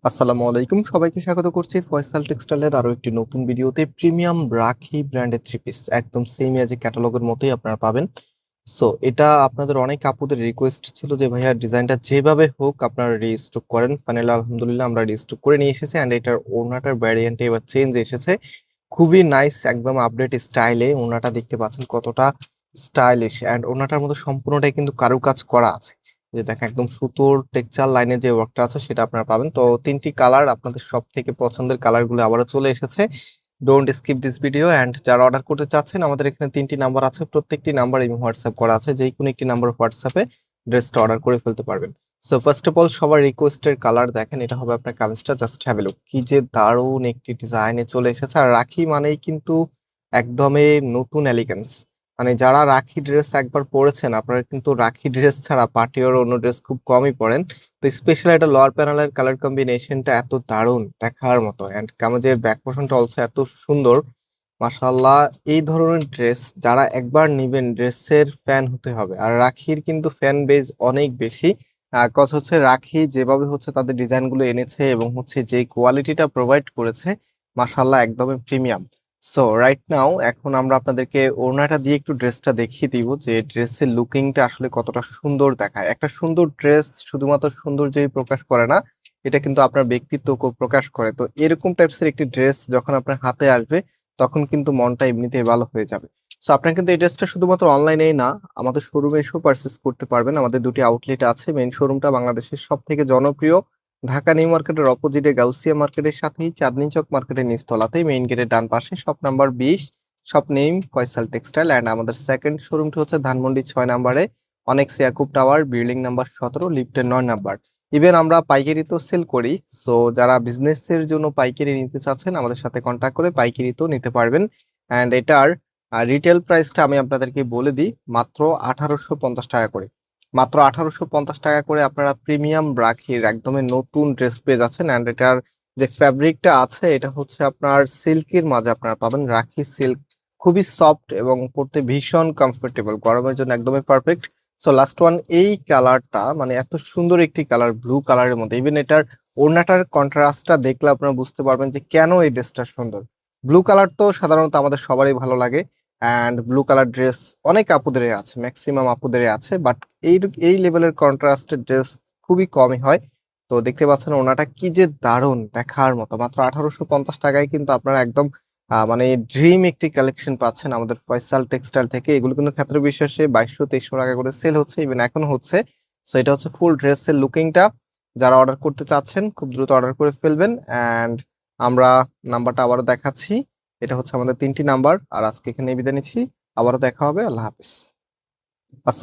আসসালামু আলাইকুম, সবাইকে স্বাগত করছি ফয়সাল টেক্সটাইলের আরো একটি নতুন ভিডিওতে। প্রিমিয়াম রাখি ব্র্যান্ডের থ্রি পিস একদম সেম যে ক্যাটালগের মতোই আপনারা পাবেন। সো এটা আপনাদের অনেক আপুদের রিকোয়েস্ট ছিল যে ভাইয়া ডিজাইনটা যেভাবে হোক আপনারা রিস্টক করেন। ফাইনালি আলহামদুলিল্লাহ আমরা রিস্টক করে নিয়ে এসেছি অ্যান্ড এটার ওড়নাটার ভ্যারিয়েন্টে এবার চেঞ্জ এসেছে। খুবই নাইস, একদম আপডেট স্টাইলে ওড়নাটা দেখতে পাচ্ছেন কতটা স্টাইলিশ, অ্যান্ড ওড়নাটার মধ্যে সম্পূর্ণটাই কিন্তু কারুকাজ করা আছে। যে দেখেন একদম সুতোর টেক্সচার লাইনে যে ওয়ার্কটা আছে সেটা আপনারা পাবেন। তো তিনটি কালার, আপনাদের সব থেকে পছন্দের কালার গুলো আবারও চলে এসেছে। Don't skip this video, and যারা অর্ডার করতে চাচ্ছেন আমাদের এখানে তিনটি নাম্বার আছে, প্রত্যেকটি নাম্বার এবং হোয়াটসঅ্যাপ করা আছে, যে কোনো একটি নাম্বার হোয়াটসঅ্যাপে ড্রেসটা অর্ডার করে ফেলতে পারবেন। সো ফার্স্ট অফ অল সবার রিকোয়েস্টের কালার দেখেন, এটা হবে আপনার কামিজটা, জাস্ট হ্যাভ এ লুক। কি যে দারুণ একটি ডিজাইনে চলে এসেছে। আর রাখি মানেই কিন্তু একদমই নতুন এলিগেন্স। মানে যারা রাখি ড্রেস একবার পরেছেন আপনারা কিন্তু রাখি ড্রেস ছাড়া পার্টি আর অন্য ড্রেস খুব কমই পরেন। তো স্পেশালি এটা লোয়ার প্যানেলের কালার কম্বিনেশনটা এত দারুণ, দেখার মতো, এন্ড কামিজের ব্যাক পোর্শনটা অলসো এত সুন্দর। মাশাআল্লাহ, এই ধরনের ড্রেস যারা একবার নিবেন ড্রেসের ফ্যান হতে হবে। আর রাখির কিন্তু ফ্যান বেজ অনেক বেশি। কজ হচ্ছে রাখি যেভাবে হচ্ছে তাদের ডিজাইন গুলো এনেছে এবং হচ্ছে যে কোয়ালিটিটা প্রোভাইড করেছে, মাশাআল্লাহ একদমই প্রিমিয়াম। সো রাইট নাও এখন আমরা আপনাদেরকে ওড়নাটা দিয়ে একটু ড্রেসটা দেখিয়ে দিব যে ড্রেসের লুকিংটা আসলে কতটা সুন্দর দেখায়। একটা সুন্দর ড্রেস শুধুমাত্র সৌন্দর্যই প্রকাশ করে না, এটা কিন্তু আপনার ব্যক্তিত্বকেও প্রকাশ করে। তো এরকম টাইপসের একটি ড্রেস যখন আপনার হাতে আসবে তখন কিন্তু মনটা এমনিতেই ভালো হয়ে যাবে। সো আপনারা কিন্তু এই ড্রেসটা শুধুমাত্র অনলাইনেই না, আমাদের শোরুমে এসেও পারচেস করতে পারবেন। আমাদের দুটি আউটলেট আছে। মেইন শোরুমটা বাংলাদেশের সব থেকে জনপ্রিয় ঢাকা নিউ মার্কেটের অপোজিটে গাউসিয়া মার্কেটের সাথেই চাঁদনী চক মার্কেটের নিচতলাতেই মেইন গেটের ডান পাশে shop number 20, shop name Faisal textile. And আমাদের সেকেন্ড শোরুমটি হচ্ছে ধানমন্ডি 6 নম্বরে অনেক্স ইয়াকুব টাওয়ার, বিল্ডিং নাম্বার 17, লিফটের 9 নাম্বার। ইভেন আমরা পাইকারিতেও সেল করি। সো যারা বিজনেসের জন্য পাইকারি নিতে চাচ্ছেন আমাদের সাথে কন্ট্যাক্ট করে পাইকারিতেও নিতে পারবেন। অ্যান্ড এটার রিটেল প্রাইসটা আমি আপনাদেরকে বলে দিই, মাত্র 1850 টাকা করে। মাত্র 1850 টাকা করে আপনারা প্রিমিয়াম রাখির একদমই নতুন ড্রেস পেয়ে যাচ্ছেন। অ্যান্ড এটার যে ফ্যাব্রিকটা আছে এটা হচ্ছে আপনার সিল্কের মাঝে আপনারা পাবেন, রাখি সিল্ক। খুবই সফট এবং পরতে ভীষণ কমফোর্টেবল, গরমের জন্য একদমই পারফেক্ট। সো লাস্ট ওয়ান, এই কালারটা মানে এত সুন্দর একটি কালার, ব্লু কালারের মধ্যে। ইভেন এটার ওড়নাটার কন্ট্রাস্টটা দেখলে আপনারা বুঝতে পারবেন যে কেন এই ড্রেসটা সুন্দর। ব্লু কালার তো সাধারণত আমাদের সবারই ভালো লাগে, অ্যান্ড ব্লু কালার ড্রেস অনেক আপুদেরই আছে, ম্যাক্সিমাম আপুদেরই আছে, বাট এই এই লেভেলের কন্ট্রাস্টেড ড্রেস খুবই কমই হয়। তো দেখতে পাচ্ছেন ওনাটা কি যে দারুণ, দেখার মতো। মাত্র 1850 টাকায় কিন্তু আপনারা একদম মানে ড্রিম একটি কালেকশন পাচ্ছেন আমাদের ফয়সাল টেক্সটাইল থেকে। এগুলো কিন্তু ক্ষেত্র বিশেষে 2200-2300 টাকা করে সেল হচ্ছে, ইভেন এখনো হচ্ছে। সো এটা হচ্ছে ফুল ড্রেসের লুকিংটা। যারা অর্ডার করতে চাচ্ছেন খুব দ্রুত অর্ডার করে ফেলবেন। অ্যান্ড আমরা নাম্বারটা আবারও দেখাচ্ছি, এটা হচ্ছে আমাদের তিনটি নাম্বার। আর আজকে এখানে বিদায় নিচ্ছি, আবারও দেখা হবে। আল্লাহ হাফিজ। আসসালাম।